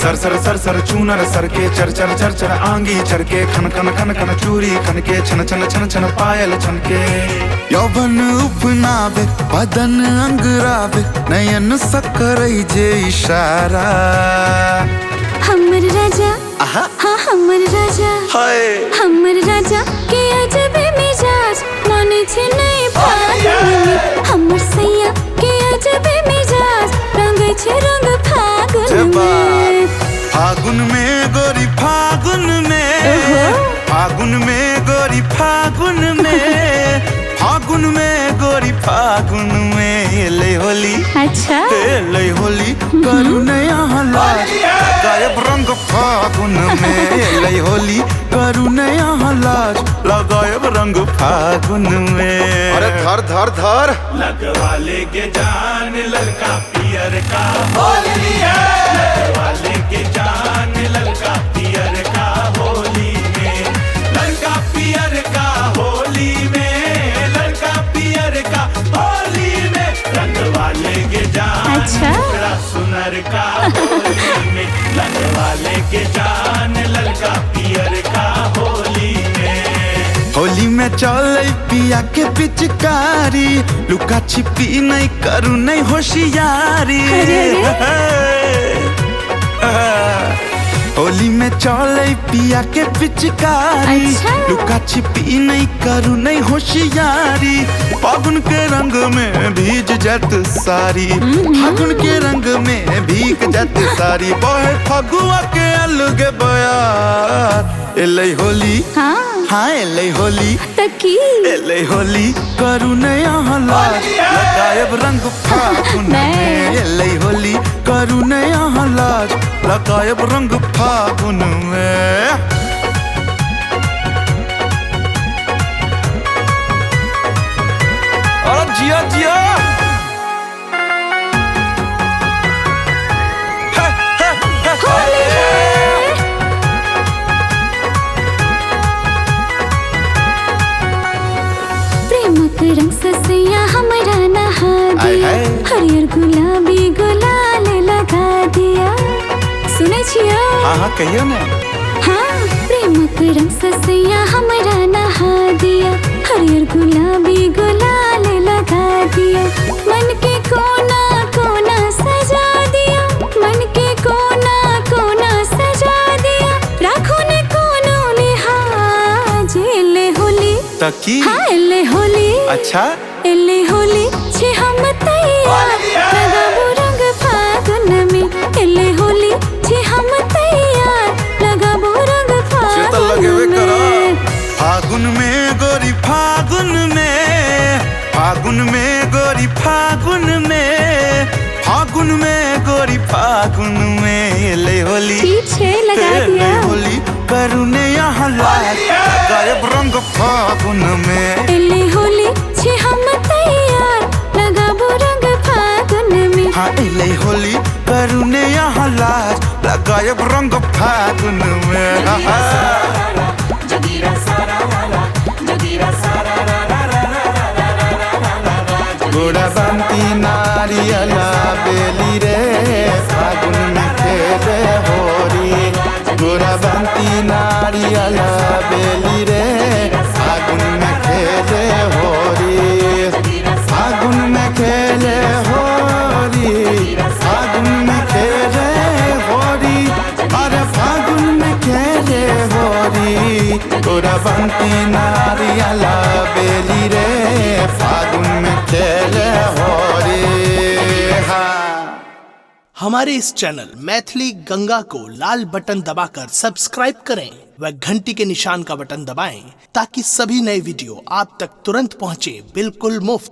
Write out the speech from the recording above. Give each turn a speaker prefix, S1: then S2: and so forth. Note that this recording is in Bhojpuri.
S1: सर सर सर सर चूनर सर के चर चर चर चर आंगी चर के खन खन खन खन चूरी खन के छन छन छन छन पायल छन के यौवन उपनावे बदन अंगरावे नयन सकरई जे इशारा
S2: हमर राजा हाँ हमर राजा हमर राजा के अजब मिजाज माने छे नहीं फागुन में हमर सैया के अजब मिजाज रंगे छे रंग फागुन में
S1: फागुन में गोरी फागुन में फागुन में गोरी फागुन में फागुन में गोरी फागुन में ले होली
S2: अच्छा
S1: ले होली करू नया लाज गायब रंग फागुन में ले होली करू नया लाज लगायब रंग फागुन में
S3: अरे धर धर धर
S4: लगवा लेके जान ललका पियर का होली है लगवा लेके जान ललका पियर का होली में ललका पियर का होली में ललका पियर का होली में रंगवा लेके जान
S2: अच्छा
S4: सुनर का होली में लगवा लेके जान ललका पियर का होली में
S1: होली में चल पिया के पिचकारी लुका छिपी नहीं करू नहीं होशियारी होली में चल पिया के पिचकारी
S2: अच्छा।
S1: लुका छिपी नहीं करू नहीं होशियारी फागुन के रंग में भीज जात सारी फागुन के रंग में भीग जात सारी बहे फगुआ के अलग बयार एलै होली हाँ एलै होली
S2: तकी
S1: एलै होली करू नया लाज लगायब रंग फागुन में एलै होली करू नया लाज लगायब रंग फागुन में अरे जिया जिया
S2: रंग ससैया हमरा नहा दिया हरियर गुलाबी गुलाल लगा दिया सुने छियो
S1: हाँ कहियो ने
S2: हाँ प्रेमक रंग ससैया हमरा नहा दिया हरियर गुलाबी गुलाल लगा दिया मन के कोना कोना सजा दिया मन के कोना कोना सजा दिया राखो ने कोनो लिहाज ले होली
S1: तकी
S2: हाँ ले होली
S1: अच्छा
S2: एले होली छे हम तैयार लगाबो रंग फागुन में एले होली छे हम तैयार लगाबो रंग फागुन में
S1: फागुन में गोरी फागुन में फागुन में गोरी फागुन में फागुन में गोरी फागुन में ले होली
S2: पीछे लगा दिया
S1: होली करुणे यहाँ लाज गायब रंग फागुन में
S2: एले होली छे हम तैयार लगाबो रंग फागुन में
S1: हाँ एले होली करुणे यहाँ लाज लगायब रंग फागुन में गोड़ा बंती नारियला बेली रे फागुन में खेले होरी गोड़ा बंती नारियला बेली रे फागुन में खेले होरी फागुन में खेले होरी फागुन में खेले होरी अरे फागुन में खेले होरी गोड़ा बंती नारियला बेली रे फागुन में खेले होरी
S5: हमारे इस चैनल मैथिली गंगा को लाल बटन दबाकर सब्सक्राइब करें व घंटी के निशान का बटन दबाएं ताकि सभी नए वीडियो आप तक तुरंत पहुंचे बिल्कुल मुफ्त।